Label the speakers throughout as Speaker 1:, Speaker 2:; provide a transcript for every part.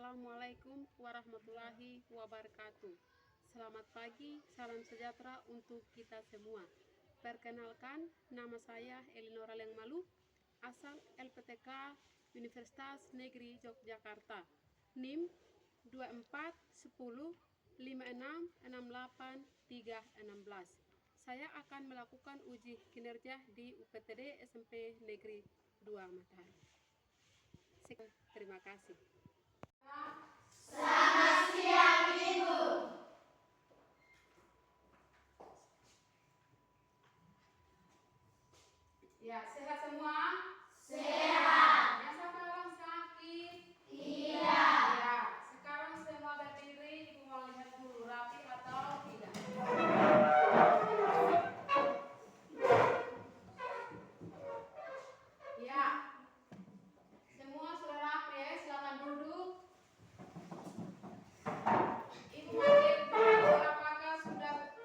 Speaker 1: Assalamualaikum warahmatullahi wabarakatuh. Selamat pagi, salam sejahtera untuk kita semua. Perkenalkan, nama saya Elinora Lengmalu, asal LPTK Universitas Negeri Yogyakarta. NIM 24105668 Saya akan melakukan uji kinerja di UPTD SMP Negeri 2 Matahari. Terima kasih.
Speaker 2: Selamat siang, Ibu.
Speaker 1: Ya, sehat semua?
Speaker 2: Sehat.
Speaker 1: Yang sekarang sakit?
Speaker 2: Tidak.
Speaker 1: Ya, sekarang semua berdiri. Ibu mau lihat dulu rapi atau tidak? Ya, semua sudah rapi ya. Silakan duduk. Ibu mau cek dulu apakah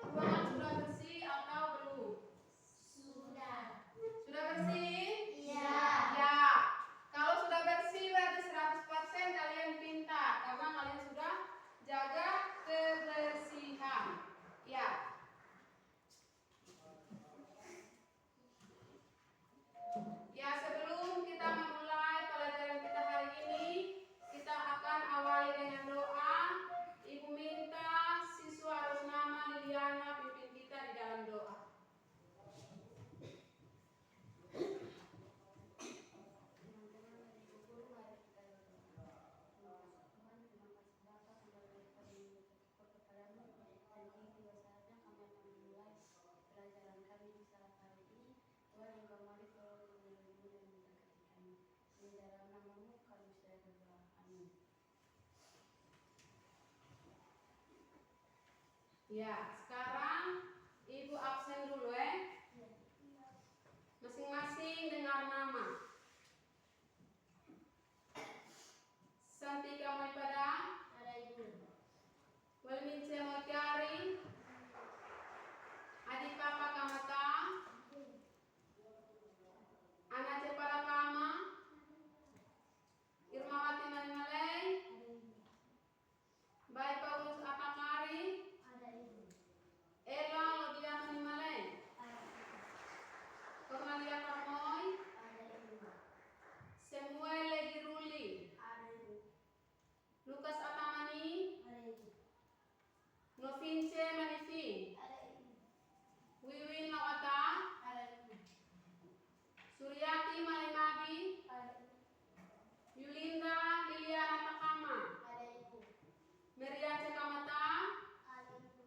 Speaker 1: ruangan sudah bersih atau belum?
Speaker 2: Sudah.
Speaker 1: Sudah bersih?
Speaker 2: Iya.
Speaker 1: Ya, kalau sudah bersih berarti 100% kalian pintar karena kalian sudah jaga kebersihan. Ya. Ya, sebelum kita memulai pelajaran kita hari ini, kita akan awali dengan doa. Ibu minta siswa atas nama Liliana pimpin kita di dalam doa. Ya, sekarang Ibu absen dulu ya. Masing-masing dengar nama. Santika Moipada,
Speaker 2: Ada Ibu.
Speaker 1: Welmince Moikiari, Adi Papa Kamata, Ana Cepara Kama, Irmawati Manimalei, Baik Paulus Apakari,
Speaker 2: Ada Ibu.
Speaker 1: Ella Lodia Manimalei, Cornelia Kamoy,
Speaker 2: Ada Ibu.
Speaker 1: Samuel Legiruli,
Speaker 2: Ada Ibu.
Speaker 1: Lukas Atamani,
Speaker 2: Ada Ibu.
Speaker 1: Novince Manifin,
Speaker 2: Ada Ibu.
Speaker 1: Wiwin Lawata,
Speaker 2: Ada Ibu.
Speaker 1: Suryati Malimabi,
Speaker 2: Ada Ibu.
Speaker 1: Yulinda Liliana Takama,
Speaker 2: Ada Ibu.
Speaker 1: Merian Cekamata,
Speaker 2: Ada Ibu.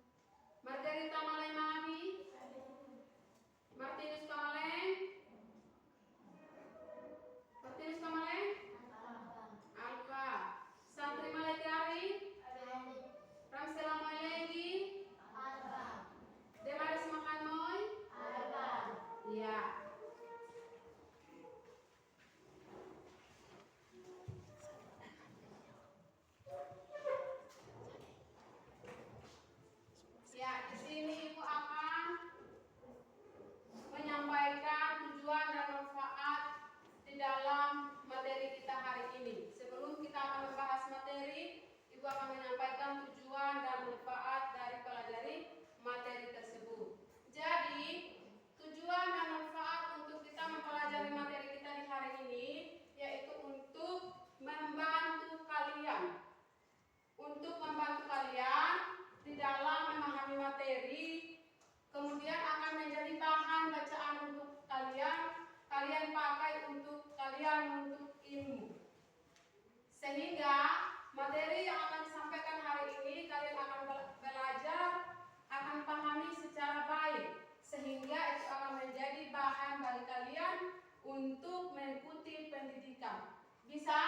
Speaker 1: Margarita Malemabi,
Speaker 2: Ada Ibu.
Speaker 1: Martinus Kamaleng, Alfa, Santri Malekari, Ramsela Moilegi, Demaris Makanoy, ya. Ya, di sini Ibu akan menyampaikan tujuan dan manfaat di dalam materi kita hari ini. Sebelum kita akan membahas materi, Ibu akan menyampaikan tujuan dan manfaat dari pelajari materi tersebut. Jadi, tujuan dan manfaat untuk kita mempelajari materi kita di hari ini yaitu untuk membantu kalian di dalam memahami materi, kemudian akan menjadi bahan bacaan untuk kalian pakai untuk kalian menuntut ilmu. Sehingga materi yang akan disampaikan hari ini kalian akan belajar, akan pahami secara baik, sehingga itu akan menjadi bahan bagi kalian untuk mengikuti pendidikan. Bisa?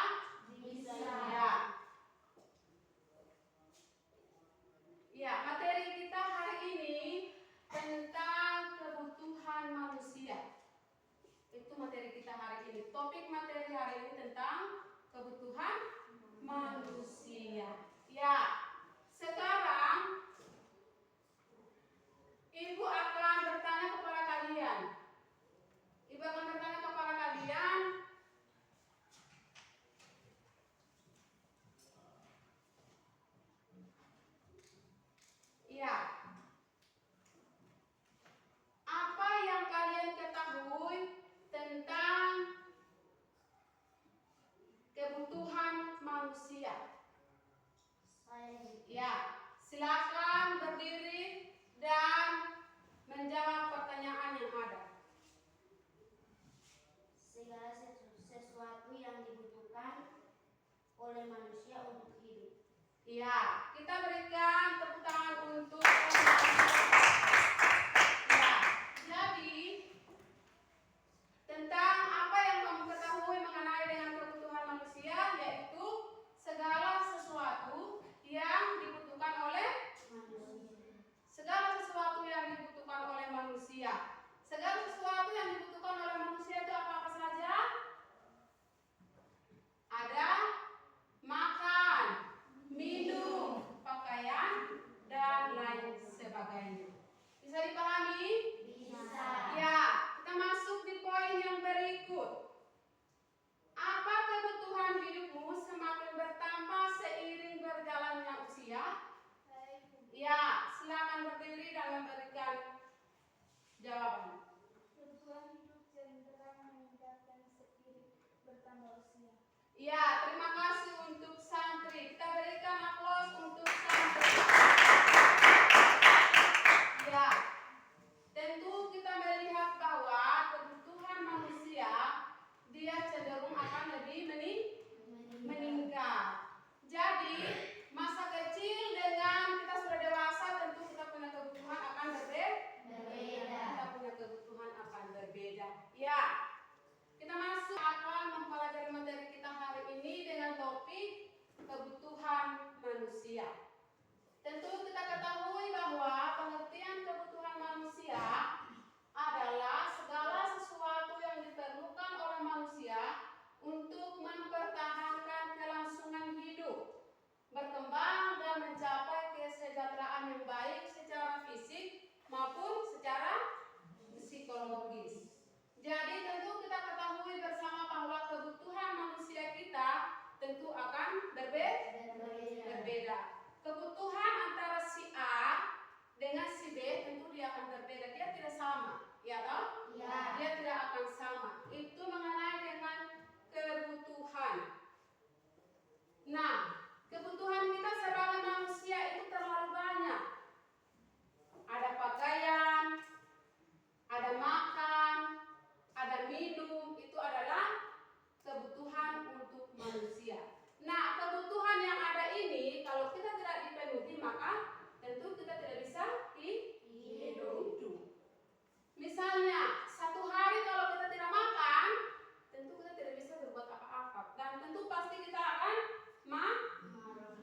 Speaker 2: Bisa.
Speaker 1: Ya. Ya, materi kita hari ini tentang kebutuhan manusia. Itu materi kita hari ini. Topik materi hari ini tentang kebutuhan manusia. Ya, sekarang Ibu akan bertanya kepada kalian. manusia?
Speaker 2: Saya.
Speaker 1: Ya, silakan berdiri dan menjawab pertanyaan yang ada.
Speaker 2: Segala sesuatu yang dibutuhkan oleh manusia untuk hidup.
Speaker 1: Ya, kita berikan tepuk tangan untuk ya, jadi tentang apa yang kamu ketahui mengenai dengan kebutuhan manusia, yaitu segala sesuatu yang dibutuhkan oleh
Speaker 2: Manusia.
Speaker 1: segala sesuatu yang dibutuhkan oleh manusia. Segala sesuatu yang dibutuhkan oleh manusia itu apa-apa saja? Ada makan, minum, pakaian, dan lain sebagainya. Bisa dipahami?
Speaker 2: Bisa.
Speaker 1: Ya, kita masuk di poin yang berikut. Apa kebutuhan hidupmu semakin bertambah seiring berjalannya usia? Ya, silakan berdiri dan memberikan jawaban.
Speaker 2: Kebutuhan hidup cenderung meningkat dan seiring bertambah usia.
Speaker 1: Ya, terima kasih untuk santri. Kita berikan aplaus untuk santri. Ya, tentu kita melihat bahwa kebutuhan manusia dia cenderung akan lebih meningkat. Jadi masa kecil dengan kita sudah dewasa tentu kita punya kebutuhan akan berbeda. Kita punya kebutuhan akan berbeda. Ya, kita masuk akan mempelajari materi kita hari ini dengan topik kebutuhan manusia. Tentu kita ketahui bahwa pengertian kebutuhan manusia adalah segala sesuatu yang diperlukan oleh manusia untuk mempertahankan kelangsungan hidup, berkembang dan mencapai kesejahteraan yang baik secara fisik maupun secara psikologis. Jadi tentu kita ketahui bersama bahwa kebutuhan manusia kita tentu akan berbeda. Kebutuhan antara si A dengan si B tentu dia akan berbeda, dia tidak sama, ya toh?
Speaker 2: Ya.
Speaker 1: Dia tidak akan sama. Itu mengenai dengan kebutuhan. Nah, kebutuhan kita sebagai manusia itu terlalu banyak. Ada pakaian, ada makan, ada minum, itu adalah kebutuhan untuk manusia. Nah, kebutuhan yang ada ini kalau kita tidak dipenuhi maka tentu kita tidak bisa hidup. Misalnya, satu hari kalau kita tidak makan, tentu kita tidak bisa berbuat apa-apa. Dan tentu pasti kita akan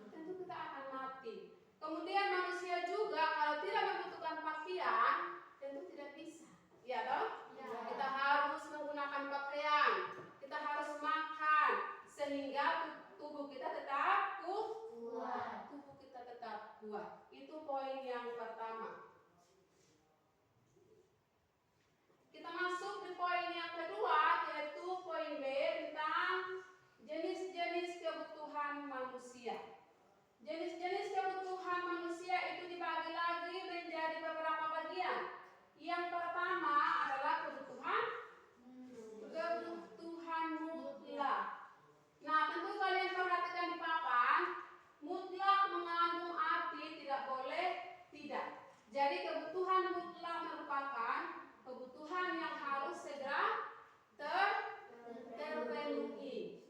Speaker 1: tentu kita akan mati. Kemudian manusia juga kalau tidak membutuhkan pakaian, tentu tidak bisa. Ya toh?
Speaker 2: Ya.
Speaker 1: Kita harus menggunakan pakaian, kita harus makan sehingga tubuh kita tetap
Speaker 2: Kuat.
Speaker 1: tubuh kita tetap kuat. Itu poin yang pertama. Kita masuk di poin yang kedua, yaitu poin B tentang jenis-jenis kebutuhan manusia. Jenis-jenis kebutuhan manusia itu dibagi lagi menjadi beberapa bagian. Yang pertama adalah kebutuhan mutlak. Nah, tentu kalian perhatikan di papan, mutlak mengandung arti tidak boleh tidak. Jadi kebutuhan mutlak merupakan kebutuhan yang harus segera terpenuhi.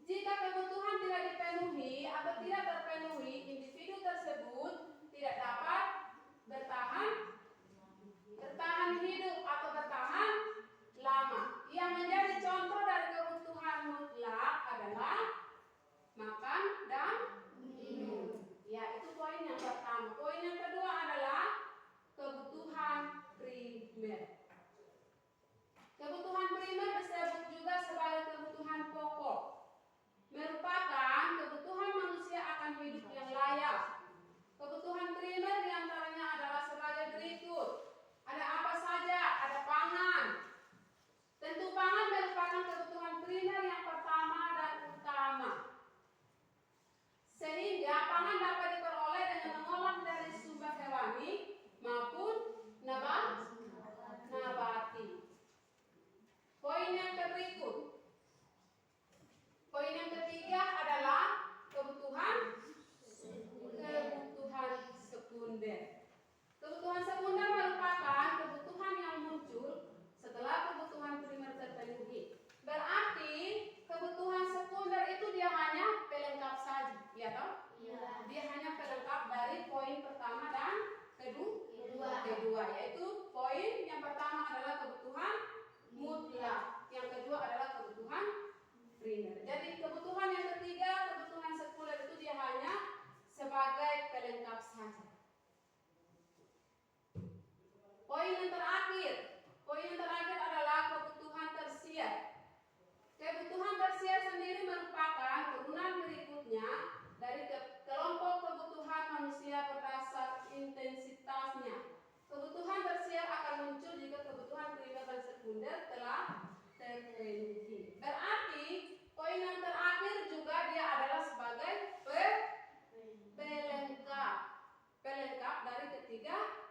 Speaker 1: Jika kebutuhan tidak dipenuhi atau tidak terpenuhi, individu tersebut tidak dapat bertahan hidup atau bertahan lama. Yang menjadi contoh dari kebutuhan mutlak adalah makan dan minum. Ya, itu poin yang pertama. Poin yang kedua adalah kebutuhan primer. Kebutuhan primer disebut juga sebagai kebutuhan pokok. Merupakan kebutuhan manusia akan sekunder telah terpenuhi. Berarti poin yang terakhir juga dia adalah sebagai pelengkap. Pelengkap dari ketiga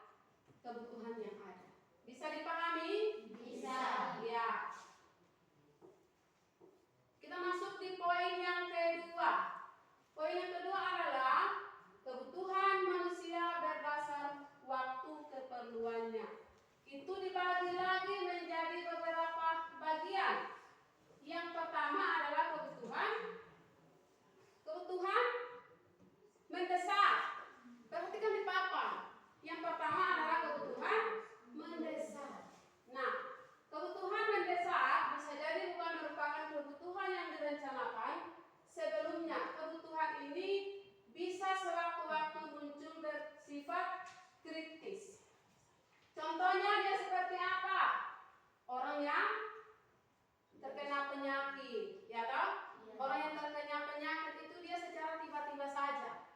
Speaker 1: kebutuhan yang ada. Bisa dipahami?
Speaker 2: Bisa.
Speaker 1: Ya. Kita masuk di poin yang kedua. Poin yang kedua adalah kebutuhan manusia berdasar waktu keperluannya. Itu dibagi lagi menjadi beberapa bagian. Yang pertama adalah kebutuhan mendesak. Perhatikan di papan. Yang pertama adalah kebutuhan mendesak. Nah, kebutuhan mendesak bisa jadi bukan merupakan kebutuhan yang direncanakan sebelumnya. Kebutuhan ini bisa sewaktu-waktu muncul bersifat kritis. Contohnya dia seperti apa? Orang yang terkena penyakit, ya toh? Orang yang terkena penyakit itu dia secara tiba-tiba saja.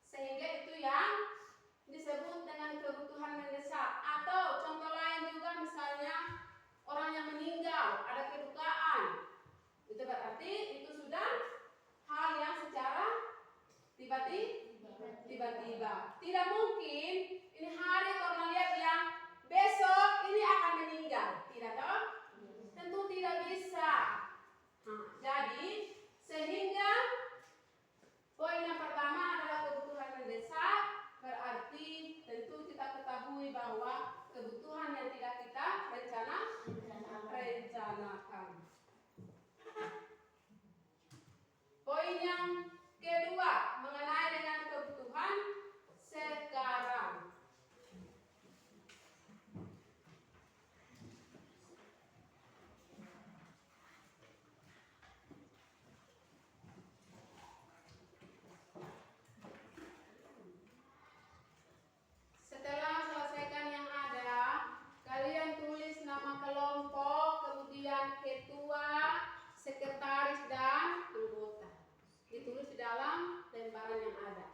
Speaker 1: Sehingga itu yang disebut dengan kebutuhan mendesak. Atau contoh lain juga misalnya orang yang meninggal, ada kedukaan. Itu berarti itu sudah hal yang secara tiba-tiba. Tidak mungkin ini hari Cornelia bilang besok ini akan meninggal. Tidak toh? Tentu tidak bisa. Jadi sehingga poin yang pertama adalah kebutuhan mendesak. Berarti tentu kita ketahui bahwa kebutuhan yang tidak kita rencanakan. Poin yang kedua mengenai dengan kebutuhan sekarang. Setelah selesaikan yang ada, kalian tulis nama kelompok, kemudian ketua, sekretaris, dan anggota. Ditulis di dalam lembaran yang ada.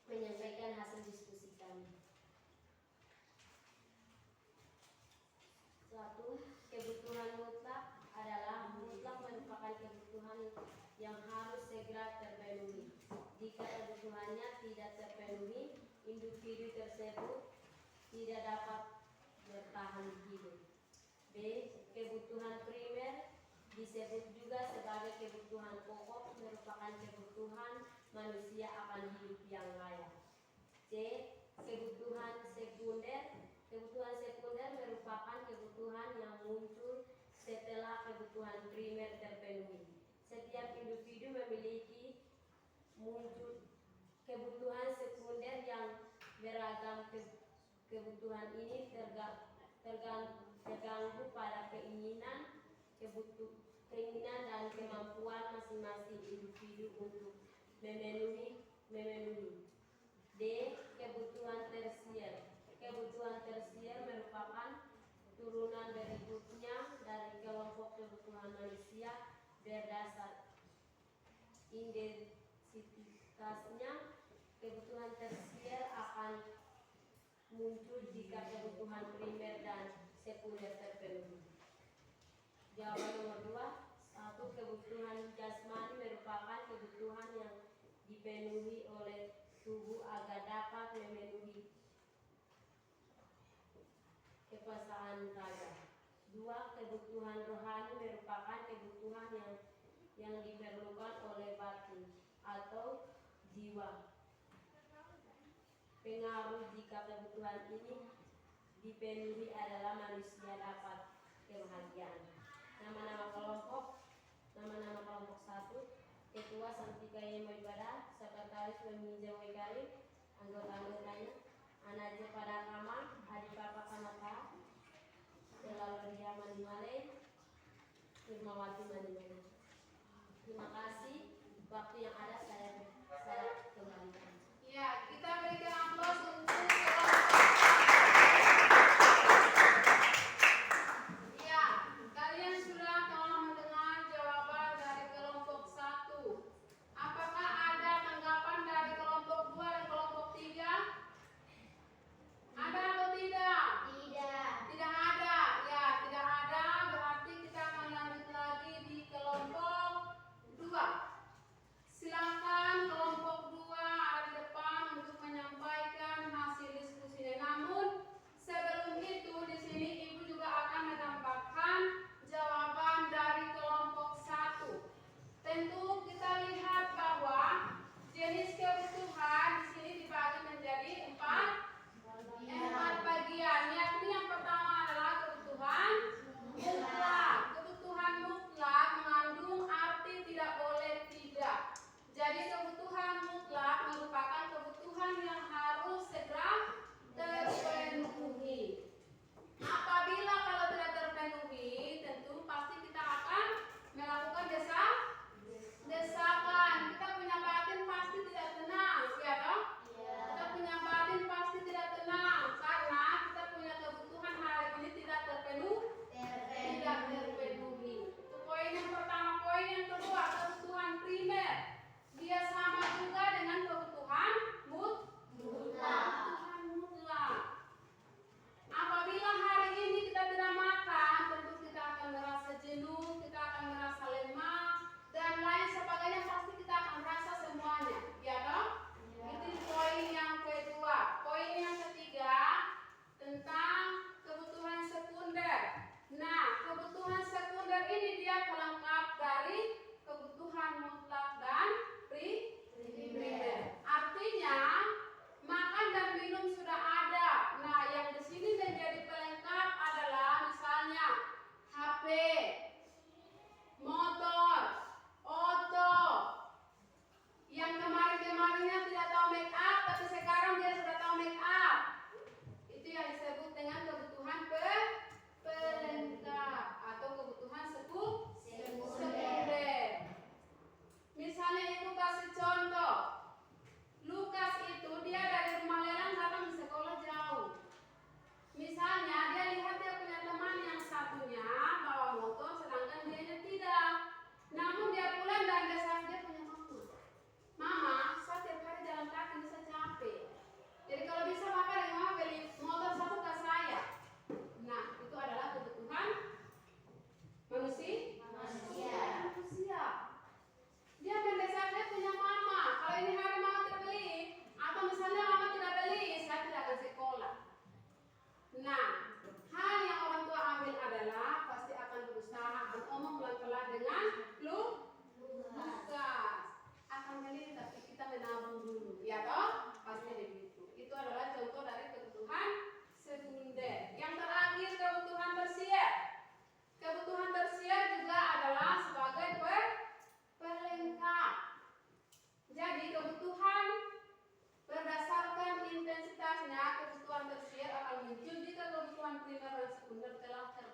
Speaker 3: menyampaikan hasil diskusi kami. 1. Kebutuhan mutlak adalah mutlak merupakan kebutuhan yang harus segera terpenuhi. Jika kebutuhannya tidak terpenuhi, individu tersebut tidak dapat bertahan hidup. B. Kebutuhan primer disebut juga sebagai kebutuhan pokok, merupakan kebutuhan manusia akan hidup yang layak. C. Kebutuhan sekunder. Kebutuhan sekunder merupakan kebutuhan yang muncul setelah kebutuhan primer terpenuhi. Setiap individu memiliki muncul kebutuhan sekunder yang beragam. Kebutuhan ini terganggu pada keinginan dan kemampuan masing-masing individu untuk memenuhi. D. Kebutuhan tersier. Kebutuhan tersier merupakan turunan berikutnya dari kelompok kebutuhan manusia berdasar intensitasnya. Kebutuhan tersier akan muncul jika kebutuhan primer dan sekunder terpenuhi. Jawaban nomor 2. 1. Kebutuhan jasmani merupakan kebutuhan yang dipenuhi oleh tubuh agar dapat memenuhi kepekaan raga. 2. Kebutuhan rohani merupakan kebutuhan yang diperlukan oleh batin atau jiwa. Pengaruh jika kebutuhan ini dipenuhi adalah manusia dapat kebahagiaan. Nama-nama kelompok 1. Ketua Santika Yemo Ibadah, Sekretaris Peminjam Wekarim, anggota-anggotanya Anaje Padakama, Adi Papa Kanata, Selalu Ria Manimale, Firmawati Manimale. Terima kasih. Waktu yang ada saya kembalikan.
Speaker 1: Ya, kita berikan aplaus untuk ya, kalian sudah telah mendengar jawaban dari kelompok 1. Apakah ada tanggapan dari kelompok 2 dan kelompok 3? Ada atau tidak?
Speaker 2: Tidak.
Speaker 1: Tidak ada. Ya, tidak ada. Berarti kita akan lanjut lagi di kelompok 2. Silakan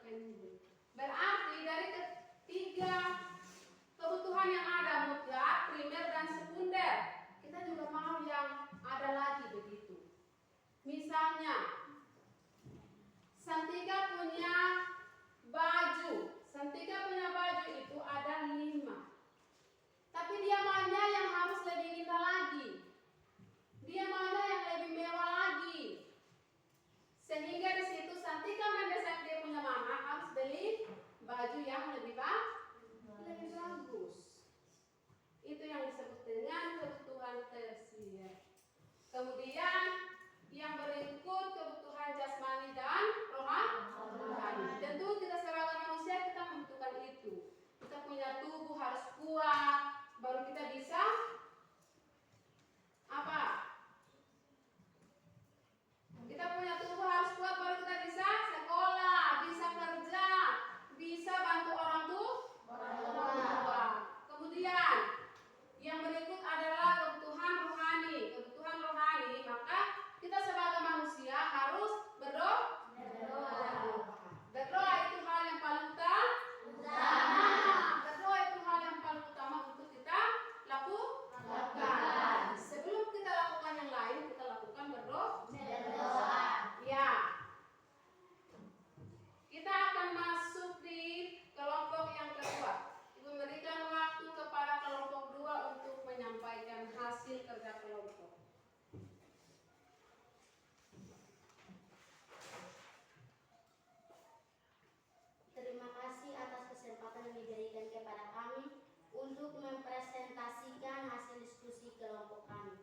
Speaker 1: terpenuhi. Berarti dari ketiga kebutuhan yang ada, mutlak, primer, dan sekunder, kita juga mau yang ada lagi begitu. Misalnya, Santika punya baju. Santika punya baju itu ada 5. Tapi dia maunya yang harus lebih indah lagi. Dia maunya yang lebih mewah lagi. Sehingga di situ Santika mendesak dia punya mama harus beli baju yang lebih bagus. Itu yang disebut dengan kebutuhan tersier. Kemudian yang berikut kebutuhan jasmani dan rohani. Tentu kita sebagai manusia kita membutuhkan itu. Kita punya tubuh harus kuat, baru kita bisa apa? Kita punya tubuh harus kuat baru kita bisa sekolah, bisa kerja, bisa bantu orang tua. Kemudian yang berikut adalah kebutuhan rohani. Kebutuhan rohani, maka kita sebagai manusia harus berdoa. Berdoa itu hal yang paling utama. Berdoa itu hal yang paling utama untuk kita lakukan. Sebelum kita lakukan yang lain, kita lakukan berdoa. Ya. Kita akan masuk di kelompok yang kedua. Ibu berikan waktu kepada kelompok 2 untuk menyampaikan hasil kerja kelompok.
Speaker 2: Terima kasih atas kesempatan yang diberikan kepada kami untuk mempresentasikan hasil diskusi kelompok kami.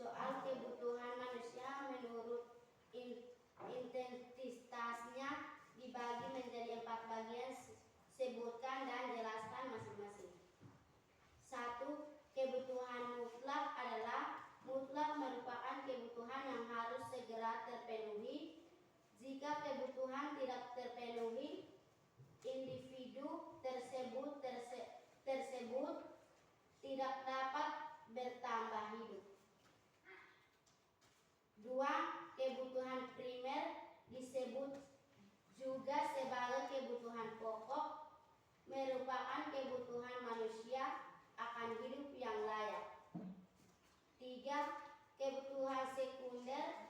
Speaker 2: Soal kebutuhan manusia menurut intensitasnya dibagi menjadi 4 bagian. Sebutkan dan jelaskan masing-masing. 1. Kebutuhan mutlak adalah mutlak merupakan kebutuhan yang harus segera terpenuhi. Jika kebutuhan tidak terpenuhi, individu tersebut tidak dapat bertambah hidup. 2. Kebutuhan primer disebut juga sebagai kebutuhan pokok, merupakan kebutuhan manusia akan hidup yang layak. 3. Kebutuhan sekunder.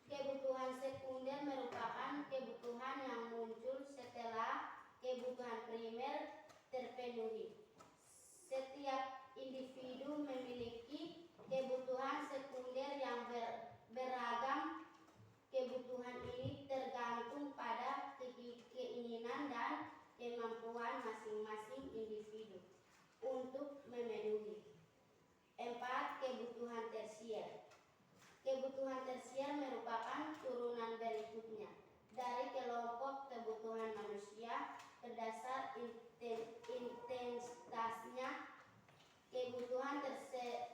Speaker 2: Kebutuhan sekunder merupakan kebutuhan yang muncul setelah kebutuhan primer terpenuhi. Setiap individu memiliki kebutuhan sekunder yang beragam. Kebutuhan ini tergantung pada keinginan dan kemampuan masing-masing individu untuk memenuhi. 4. Kebutuhan tersier. Kebutuhan tersier merupakan turunan berikutnya dari kelompok kebutuhan manusia berdasar intensitasnya. Kebutuhan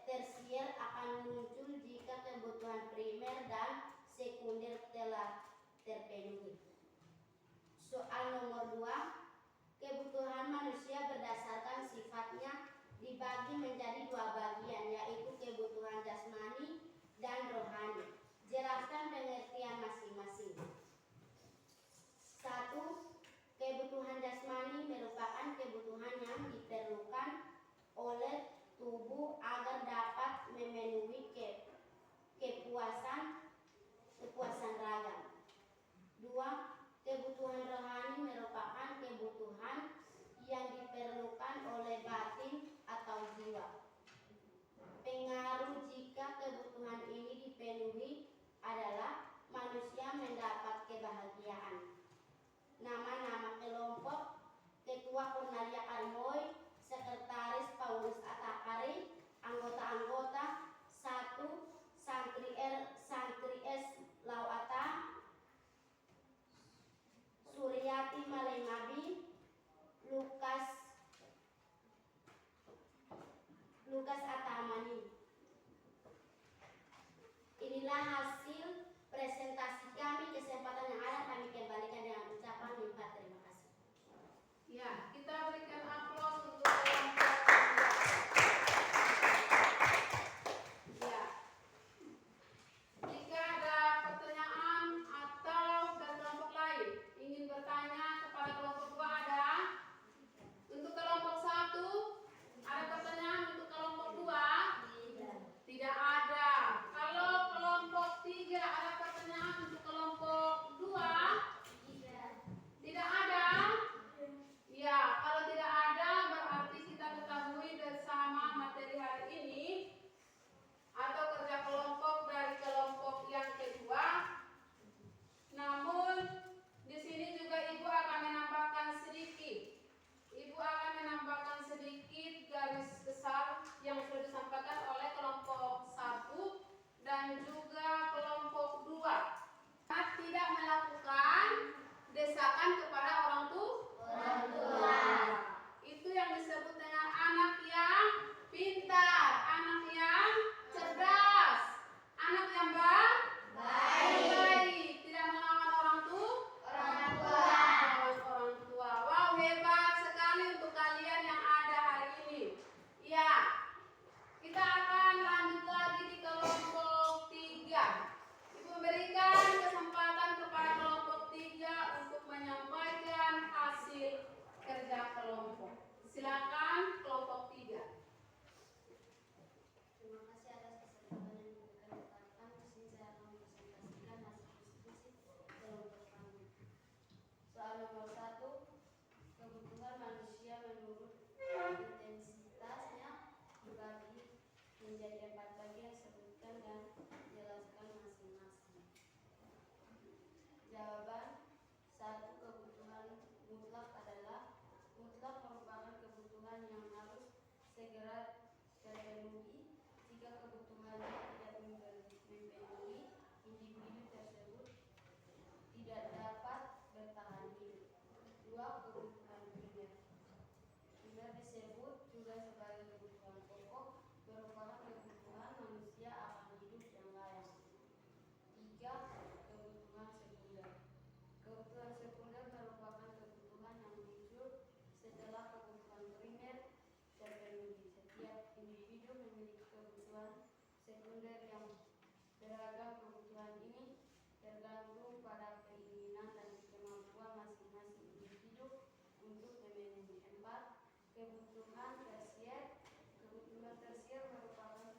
Speaker 2: tersier akan muncul jika kebutuhan primer dan sekunder telah terpenuhi. Soal nomor 2. Kebutuhan manusia berdasarkan sifatnya dibagi menjadi 2 bagian, yaitu kebutuhan jasmani dan rohani. Jelaskan pengertian masing-masing. 1. Kebutuhan jasmani merupakan kebutuhan yang diperlukan oleh tubuh agar dapat memenuhi kepuasan ragam. 2. Kebutuhan rohani merupakan kebutuhan yang diperlukan oleh batin atau jiwa. Pengaruh jika kebutuhan ini dipenuhi
Speaker 1: pertanyaan untuk kelompok 2?
Speaker 2: Tidak.
Speaker 1: Tidak ada? Ya, kalau tidak ada berarti kita ketahui bersama materi hari ini atau kerja kelompok dari kelompok yang kedua. Namun di sini juga Ibu akan menambahkan sedikit. Ibu akan menambahkan sedikit garis besar yang sudah disampaikan oleh kelompok 1 dan juga kelompok 2. Tidak melakukan desakan kepada orang tua. Itu yang disebut dengan anak yang pintar, anak yang cerdas, anak yang baik, tidak melawan orang tua. Melawan orang tua. Wow, hebat sekali untuk kalian yang ada hari ini. Ya, kita akan lanjut lagi di kelompok 3. Ibu memberikan kesempatan kepada kelompok 3 untuk menyampaikan hasil kerja kelompok. Silakan kelompok 3.
Speaker 2: Terima kasih atas kesempatan yang diberikan kepada kami. Di sini saya akan mempresentasikan hasil diskusi kelompok kami. Soal nomor 1, kebutuhan manusia menurut intensitasnya dibagi menjadi 4 bagian. Sebutkan dan jelaskan masing-masing. Jawaban 1. Kebutuhan mutlak adalah mutlak merupakan kebutuhan yang harus segera terpenuhi. Jika kebutuhannya tidak dipenuhi, individu tersebut tidak dapat bertahan hidup. 2. Kebutuhan primer. Primer disebut juga sebagai kebutuhan pokok, merupakan kebutuhan manusia akan hidup yang layak. 3. Kebutuhan sekunder. Kebutuhan sekunder merupakan kebutuhan yang muncul setelah kebutuhan primer terpenuhi. Setiap individu memiliki kebutuhan sekunder yang beragam. Kebutuhan ini tergantung pada keinginan dan kemampuan masing-masing individu untuk memenuhi. 4. Kebutuhan tersier. Kebutuhan tersier merupakan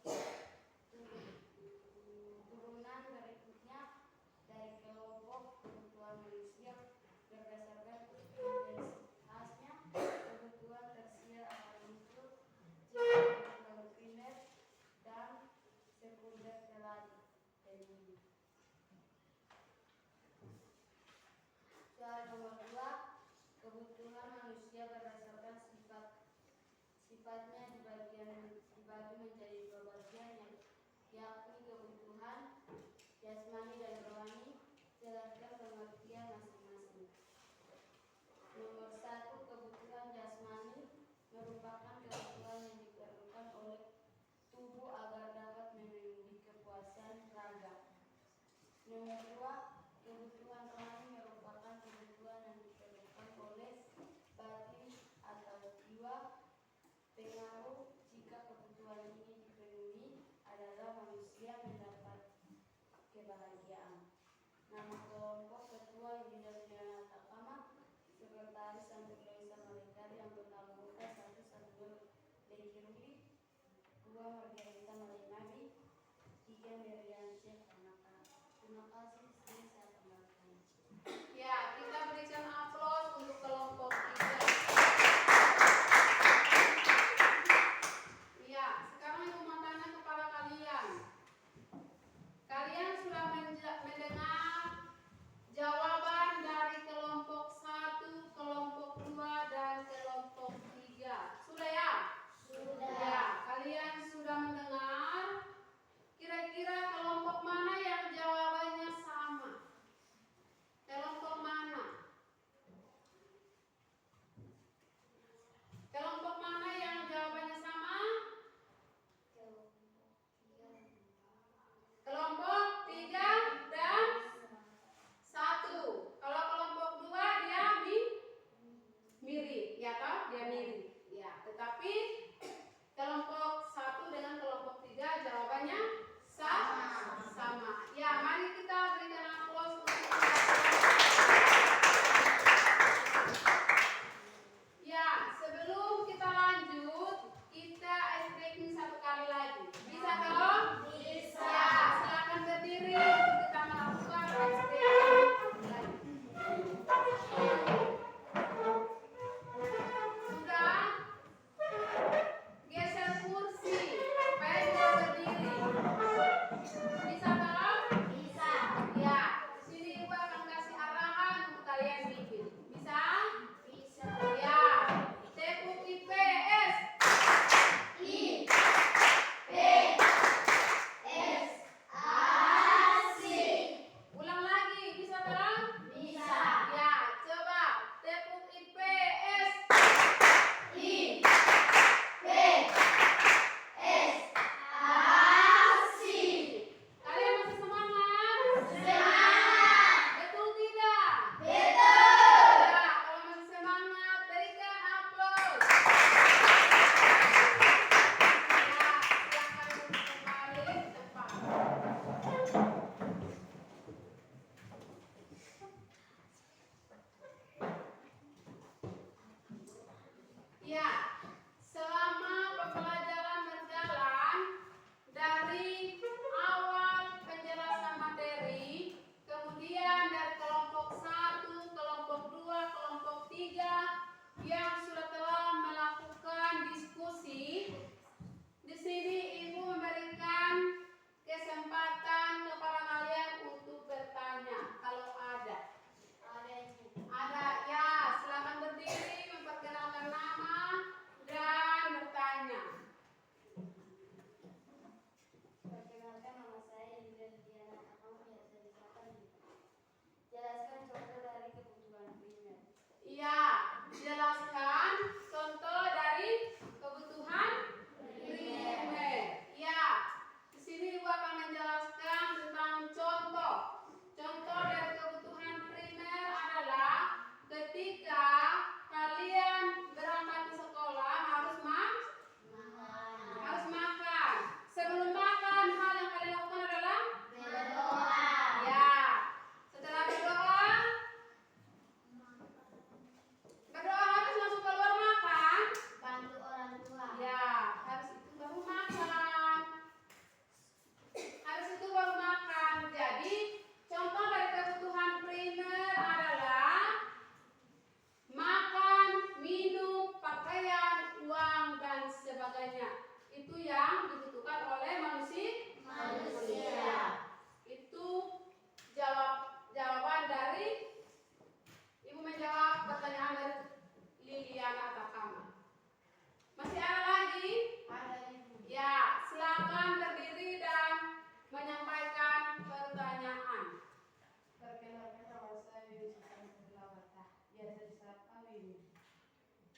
Speaker 2: turunan berikutnya dari kelompok kebutuhan manusia berdasarkan intensitasnya. Kebutuhan tersier akan muncul jika kebutuhan primer dan sekunder telah dipenuhi. Soal nomor 2, kebutuhan manusia berdasarkan sifatnya dibagi menjadi 2 bagian, yakni kebutuhan jasmani dan rohani. Jelaskan pengertian masing-masing. Nomor 1, kebutuhan jasmani merupakan kebutuhan yang diperlukan oleh tubuh agar dapat memenuhi kepuasan raga. Nomor 2, kebutuhan rohani merupakan kebutuhan yang diperlukan oleh batin atau jiwa. Pengaruh jika kebutuhan ini dipenuhi adalah manusia mendapat kebahagiaan. Nama kelompok ketua Yudhida Suyana Takama, sekretaris Santo Loisa Malekari, anggota anggota 1 Samuel Lekiruli, 2 Margarita Malemabi, 3 Merian Cek Anaka. Terima kasih. Sini saya kembalikan.
Speaker 1: Ya, kita berikan aplaus untuk kelompok 3. Ya, sekarang Ibu mau tanya kepada kalian. Kalian sudah mendengar jawaban dari kelompok 1, kelompok 2, dan kelompok 3. Sudah ya?
Speaker 2: Sudah.
Speaker 1: Ya, kalian sudah mendengar. Kira-kira kelompok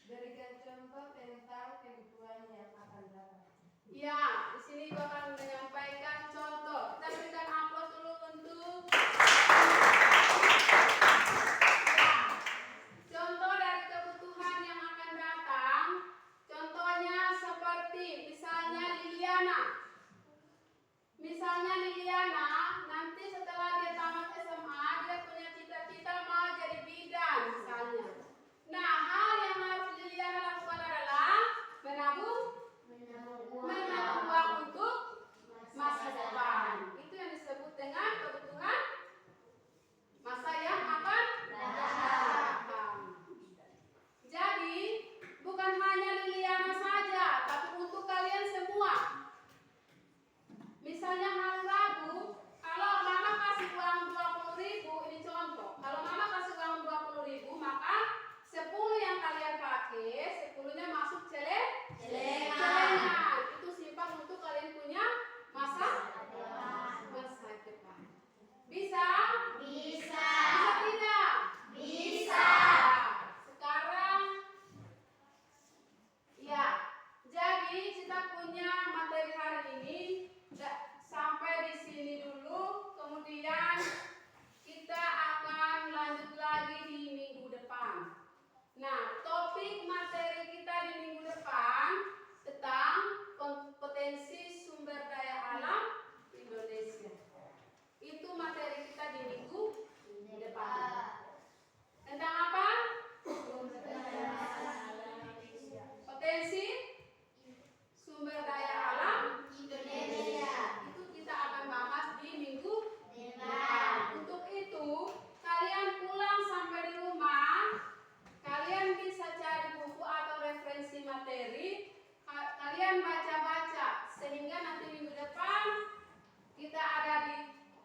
Speaker 2: Berikan contoh tentang kebutuhan yang akan datang.
Speaker 1: Ya, di sini gua akan menyampaikan contoh. Kita berikan aplaus dulu untuk contoh dari kebutuhan yang akan datang. Contohnya seperti misalnya Liliana nanti setelah dia tamat SMA dia punya cita-cita mau jadi bidan misalnya. Nah, hal yang harus Liliana lakukan adalah menabung uang untuk masa depan. Itu yang disebut dengan kebutuhan masa yang akan datang. Jadi, bukan hanya Liliana saja, tapi untuk kalian semua. Misalnya hari Rabu, kalau mama kasih uang 20.000, ini contoh. Kalau mama kasih uang 20.000, maka 10 yang kalian pakai, 10-nya masuk celengan. Itu simpan untuk kalian punya masa depan. Bisa? Bisa tidak? Bisa. Sekarang ya, jadi kita punya materi hari ini sampai di sini dulu. Kemudian kita akan lanjut lagi di minggu depan. Nah, topik materi kita di minggu depan tentang potensi sumber daya alam Indonesia. Itu materi kita di minggu depan. Tentang apa? Potensi sumber daya alam Indonesia. Itu kita akan bahas di minggu depan. Untuk itu, kalian pulang sampai di rumah, kalian bisa cari buku atau referensi materi, kalian baca-baca sehingga nanti minggu depan kita ada di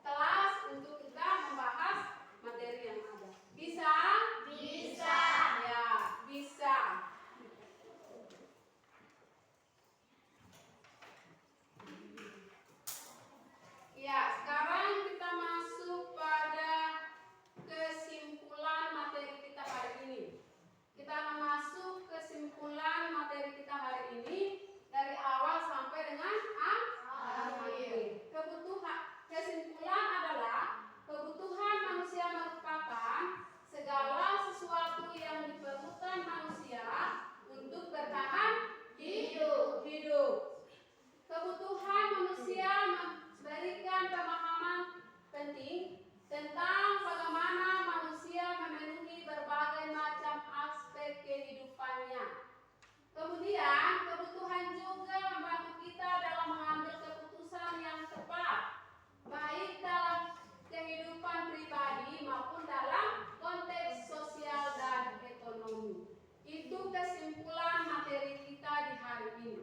Speaker 1: kelas untuk kita membahas materi yang ada. Bisa? Bisa. Ya, bisa. Ya, sekarang kita masuk pada kesimpulan materi kita hari ini. Kita akan masuk kesimpulan materi kita hari ini dari awal sampai dengan akhir. Kesimpulan adalah kebutuhan manusia merupakan segala sesuatu yang diperlukan manusia untuk bertahan hidup. Kebutuhan manusia memberikan pemahaman penting tentang bagaimana manusia memenuhi berbagai macam aspek kehidupannya. Kemudian, kebutuhan juga membantu kita dalam mengambil keputusan yang tepat, baik dalam kehidupan pribadi maupun dalam konteks sosial dan ekonomi. Itu kesimpulan materi kita di hari ini.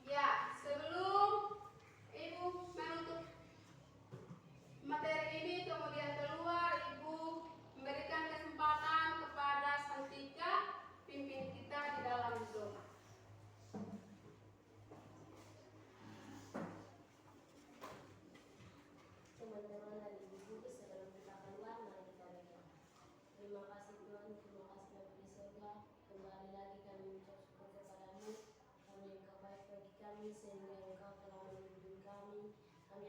Speaker 1: Ya, sebelum Ibu menutup materi ini, kemudian keluar, Ibu memberikan kesempatan kepada Santika, pimpin kita di dalam doa.
Speaker 3: Teman-teman dan ibu-ibu, sebelum kita keluar, mari kita berdoa. Terima kasih Tuhan, terima kasih Bapa di surga. Kembali lagi kami mengucap syukur kepadamu, karena Engkau baik bagi kami, sehingga Engkau telah melindungi kami. Kami